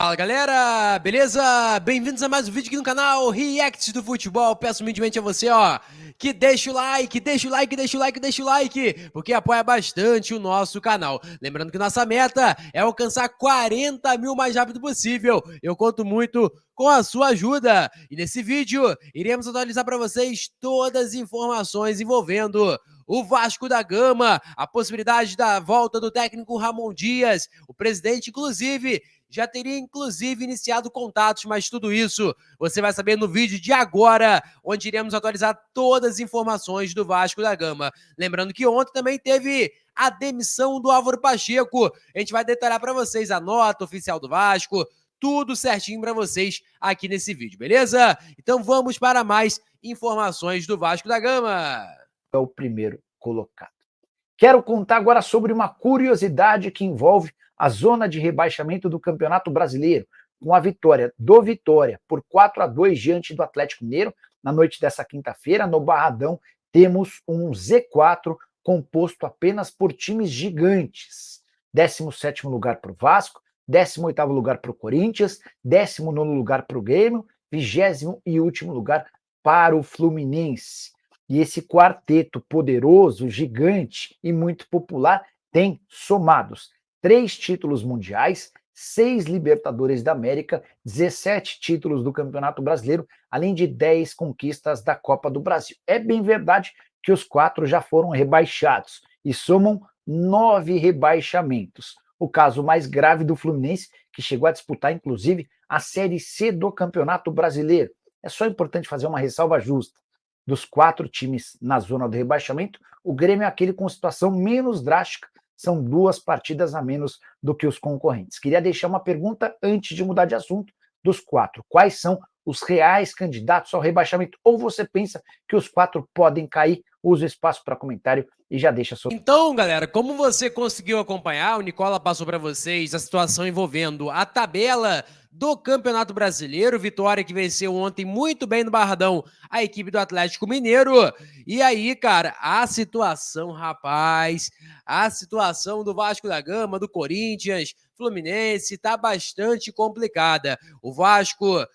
Fala galera, beleza? Bem-vindos a mais um vídeo aqui no canal React do Futebol. Peço humildemente a você, que deixa o like, deixa o like, deixa o like, deixa o like, porque apoia bastante o nosso canal. Lembrando que nossa meta é alcançar 40 mil o mais rápido possível. Eu conto muito com a sua ajuda. E nesse vídeo, iremos atualizar para vocês todas as informações envolvendo o Vasco da Gama, a possibilidade da volta do técnico Ramon Dias, o presidente, inclusive, já teria inclusive iniciado contatos, mas tudo isso você vai saber no vídeo de agora, onde iremos atualizar todas as informações do Vasco da Gama. Lembrando que ontem também teve a demissão do Álvaro Pacheco. A gente vai detalhar para vocês a nota oficial do Vasco, tudo certinho para vocês aqui nesse vídeo, beleza? Então vamos para mais informações do Vasco da Gama. É o primeiro colocado. Quero contar agora sobre uma curiosidade que envolve a zona de rebaixamento do Campeonato Brasileiro, com a vitória do Vitória por 4-2 diante do Atlético Mineiro. Na noite dessa quinta-feira, no Barradão, temos um Z4 composto apenas por times gigantes. 17º lugar para o Vasco, 18º lugar para o Corinthians, 19º lugar para o Grêmio, 20º e último lugar para o Fluminense. E esse quarteto poderoso, gigante e muito popular tem somados 3 títulos mundiais, 6 Libertadores da América, 17 títulos do Campeonato Brasileiro, além de 10 conquistas da Copa do Brasil. É bem verdade que os 4 já foram rebaixados e somam 9 rebaixamentos. O caso mais grave do Fluminense, que chegou a disputar, inclusive, a Série C do Campeonato Brasileiro. É só importante fazer uma ressalva justa. Dos 4 times na zona do rebaixamento, o Grêmio é aquele com situação menos drástica, são 2 partidas a menos do que os concorrentes. Queria deixar uma pergunta antes de mudar de assunto. Dos 4, quais são os reais candidatos ao rebaixamento? Ou você pensa que os 4 podem cair? Usa o espaço para comentário e já deixa a sua... Então, galera, como você conseguiu acompanhar, o Nicola passou para vocês a situação envolvendo a tabela do Campeonato Brasileiro, Vitória que venceu ontem muito bem no Barradão a equipe do Atlético Mineiro. E aí, cara, a situação, rapaz, a situação do Vasco da Gama, do Corinthians, Fluminense, tá bastante complicada. O Vasco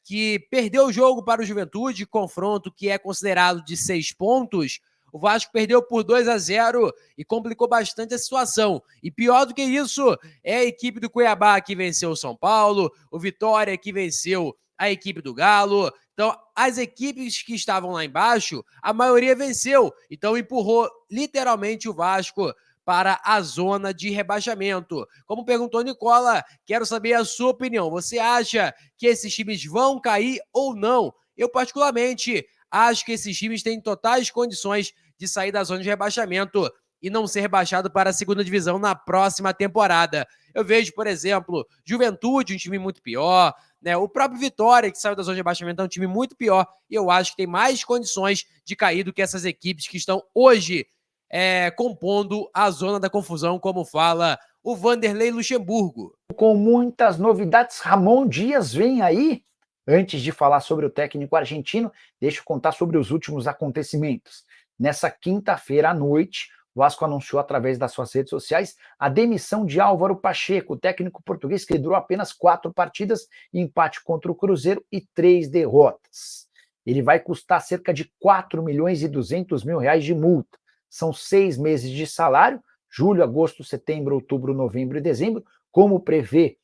que perdeu o jogo para o Juventude, confronto que é considerado de 6 pontos, o Vasco perdeu por 2-0 e complicou bastante a situação. E pior do que isso, é a equipe do Cuiabá que venceu o São Paulo, o Vitória que venceu a equipe do Galo. Então, as equipes que estavam lá embaixo, a maioria venceu. Então, empurrou literalmente o Vasco para a zona de rebaixamento. Como perguntou Nicola, quero saber a sua opinião. Você acha que esses times vão cair ou não? Eu, particularmente, acho que esses times têm totais condições de sair da zona de rebaixamento e não ser rebaixado para a segunda divisão na próxima temporada. Eu vejo, por exemplo, Juventude, um time muito pior, né? O próprio Vitória, que saiu da zona de rebaixamento, é um time muito pior, e eu acho que tem mais condições de cair do que essas equipes que estão hoje compondo a zona da confusão, como fala o Vanderlei Luxemburgo. Com muitas novidades, Ramon Dias vem aí. Antes de falar sobre o técnico argentino, deixa eu contar sobre os últimos acontecimentos. Nessa quinta-feira à noite, o Vasco anunciou através das suas redes sociais a demissão de Álvaro Pacheco, o técnico português que liderou apenas 4 partidas, empate contra o Cruzeiro e 3 derrotas. Ele vai custar cerca de 4 milhões e 200 mil reais de multa. São 6 meses de salário, julho, agosto, setembro, outubro, novembro e dezembro, como prevê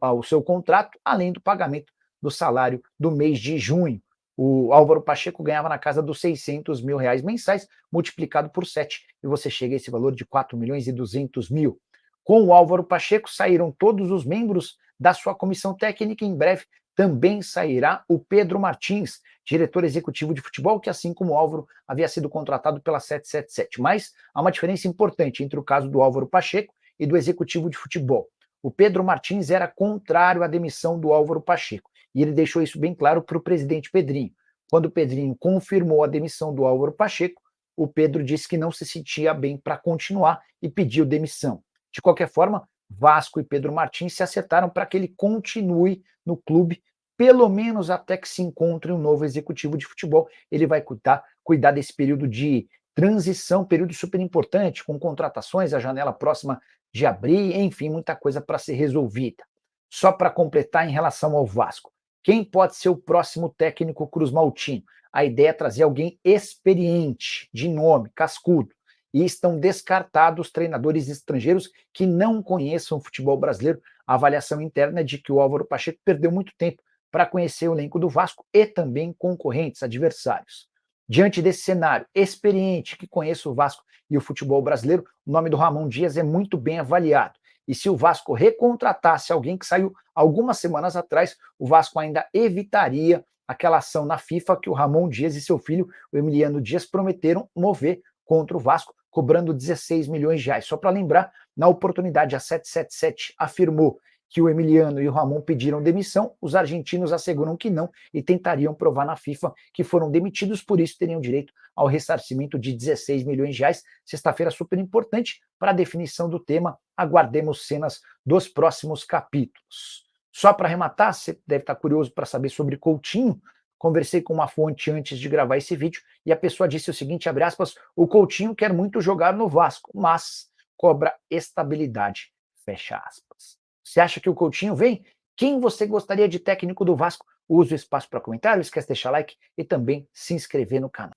o seu contrato, além do pagamento do salário do mês de junho. O Álvaro Pacheco ganhava na casa dos 600 mil reais mensais, multiplicado por 7, e você chega a esse valor de 4 milhões e 200 mil. Com o Álvaro Pacheco saíram todos os membros da sua comissão técnica. Em breve também sairá o Pedro Martins, diretor executivo de futebol, que assim como o Álvaro havia sido contratado pela 777. Mas há uma diferença importante entre o caso do Álvaro Pacheco e do executivo de futebol. O Pedro Martins era contrário à demissão do Álvaro Pacheco, e ele deixou isso bem claro para o presidente Pedrinho. Quando o Pedrinho confirmou a demissão do Álvaro Pacheco, o Pedro disse que não se sentia bem para continuar e pediu demissão. De qualquer forma, Vasco e Pedro Martins se acertaram para que ele continue no clube, pelo menos até que se encontre um novo executivo de futebol. Ele vai cuidar desse período de transição, período super importante, com contratações, a janela próxima de abrir, enfim, muita coisa para ser resolvida. Só para completar em relação ao Vasco, quem pode ser o próximo técnico cruzmaltino? A ideia é trazer alguém experiente, de nome, cascudo. E estão descartados treinadores estrangeiros que não conheçam o futebol brasileiro. A avaliação interna é de que o Álvaro Pacheco perdeu muito tempo para conhecer o elenco do Vasco e também concorrentes, adversários. Diante desse cenário experiente que conheça o Vasco e o futebol brasileiro, o nome do Ramon Dias é muito bem avaliado. E se o Vasco recontratasse alguém que saiu algumas semanas atrás, o Vasco ainda evitaria aquela ação na FIFA que o Ramon Dias e seu filho, o Emiliano Dias, prometeram mover contra o Vasco, cobrando 16 milhões de reais. Só para lembrar, na oportunidade, a 777 afirmou que o Emiliano e o Ramon pediram demissão, os argentinos asseguram que não e tentariam provar na FIFA que foram demitidos, por isso teriam direito ao ressarcimento de 16 milhões de reais. Sexta-feira super importante para a definição do tema, aguardemos cenas dos próximos capítulos. Só para arrematar, você deve estar curioso para saber sobre Coutinho. Conversei com uma fonte antes de gravar esse vídeo e a pessoa disse o seguinte, abre aspas, o Coutinho quer muito jogar no Vasco, mas cobra estabilidade, fecha aspas. Você acha que o Coutinho vem? Quem você gostaria de técnico do Vasco? Use o espaço para comentário, esquece de deixar like e também se inscrever no canal.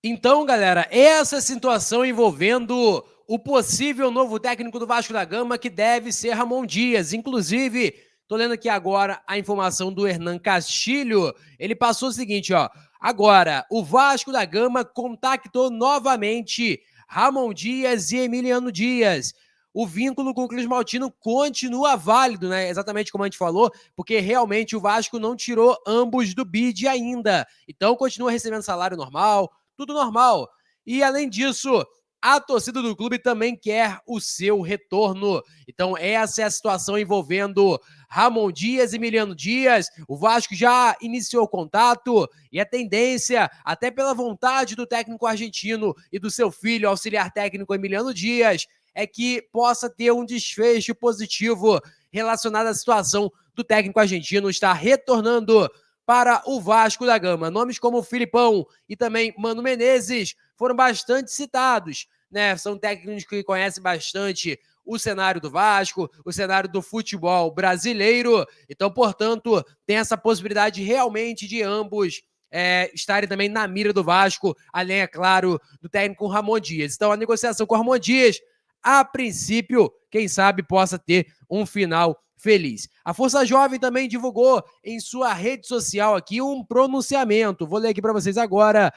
Então, galera, essa situação envolvendo o possível novo técnico do Vasco da Gama, que deve ser Ramon Dias. Inclusive, tô lendo aqui agora a informação do Hernan Castilho. Ele passou o seguinte, ó. Agora, o Vasco da Gama contactou novamente Ramon Dias e Emiliano Dias. O vínculo com o Cruzmaltino continua válido, né? Exatamente como a gente falou, porque realmente o Vasco não tirou ambos do bid ainda. Então, continua recebendo salário normal, tudo normal. E, além disso, a torcida do clube também quer o seu retorno. Então, essa é a situação envolvendo Ramon Dias e Emiliano Dias. O Vasco já iniciou o contato e a tendência, até pela vontade do técnico argentino e do seu filho, auxiliar técnico Emiliano Dias, é que possa ter um desfecho positivo relacionado à situação do técnico argentino estar retornando para o Vasco da Gama. Nomes como Filipão e também Mano Menezes foram bastante citados, né? São técnicos que conhecem bastante o cenário do Vasco, o cenário do futebol brasileiro. Então, portanto, tem essa possibilidade realmente de ambos estarem também na mira do Vasco, além, é claro, do técnico Ramon Dias. Então, a negociação com o Ramon Dias, a princípio, quem sabe possa ter um final feliz. A Força Jovem também divulgou em sua rede social aqui um pronunciamento. Vou ler aqui para vocês agora.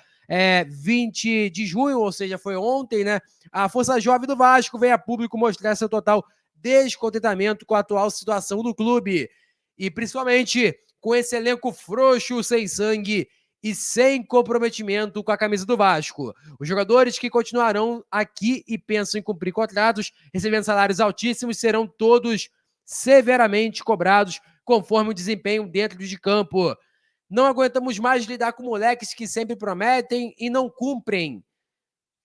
20 de junho, ou seja, foi ontem, né? A Força Jovem do Vasco veio a público mostrar seu total descontentamento com a atual situação do clube. E principalmente com esse elenco frouxo, sem sangue e sem comprometimento com a camisa do Vasco. Os jogadores que continuarão aqui e pensam em cumprir contratos, recebendo salários altíssimos, serão todos severamente cobrados conforme o desempenho dentro de campo. Não aguentamos mais lidar com moleques que sempre prometem e não cumprem.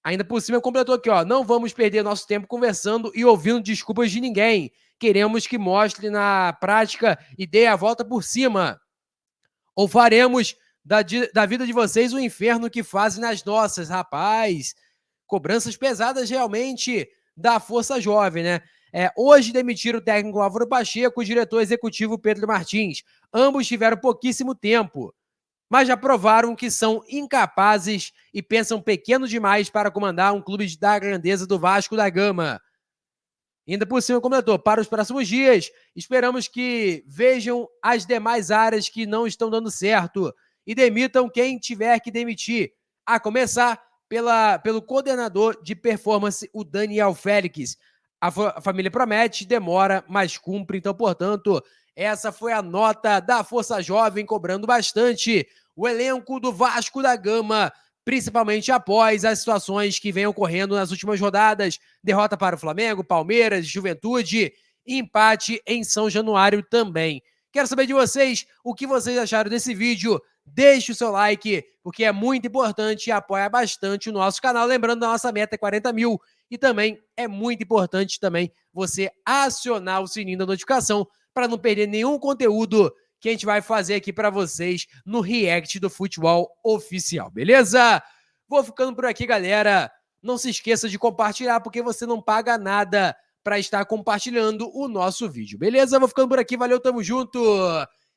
Ainda por cima, completou aqui, ó. Não vamos perder nosso tempo conversando e ouvindo desculpas de ninguém. Queremos que mostre na prática e dê a volta por cima. Ou faremos da vida de vocês o inferno que fazem nas nossas. Rapaz, cobranças pesadas realmente da Força Jovem, né? Hoje demitiram o técnico Álvaro Pacheco e o diretor executivo Pedro Martins. Ambos tiveram pouquíssimo tempo, mas já provaram que são incapazes e pensam pequeno demais para comandar um clube da grandeza do Vasco da Gama. Ainda por cima, completou, para os próximos dias, esperamos que vejam as demais áreas que não estão dando certo e demitam quem tiver que demitir, a começar pelo coordenador de performance, o Daniel Félix. A família promete, demora, mas cumpre. Então, portanto, essa foi a nota da Força Jovem, cobrando bastante o elenco do Vasco da Gama, principalmente após as situações que vêm ocorrendo nas últimas rodadas. Derrota para o Flamengo, Palmeiras, Juventude, empate em São Januário também. Quero saber de vocês o que vocês acharam desse vídeo. Deixe o seu like, porque é muito importante e apoia bastante o nosso canal. Lembrando, a nossa meta é 40 mil. E também é muito importante também você acionar o sininho da notificação para não perder nenhum conteúdo que a gente vai fazer aqui para vocês no React do Futebol Oficial, beleza? Vou ficando por aqui, galera. Não se esqueça de compartilhar, porque você não paga nada para estar compartilhando o nosso vídeo. Beleza? Vou ficando por aqui, valeu, tamo junto!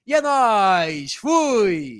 E é nóis! Fui!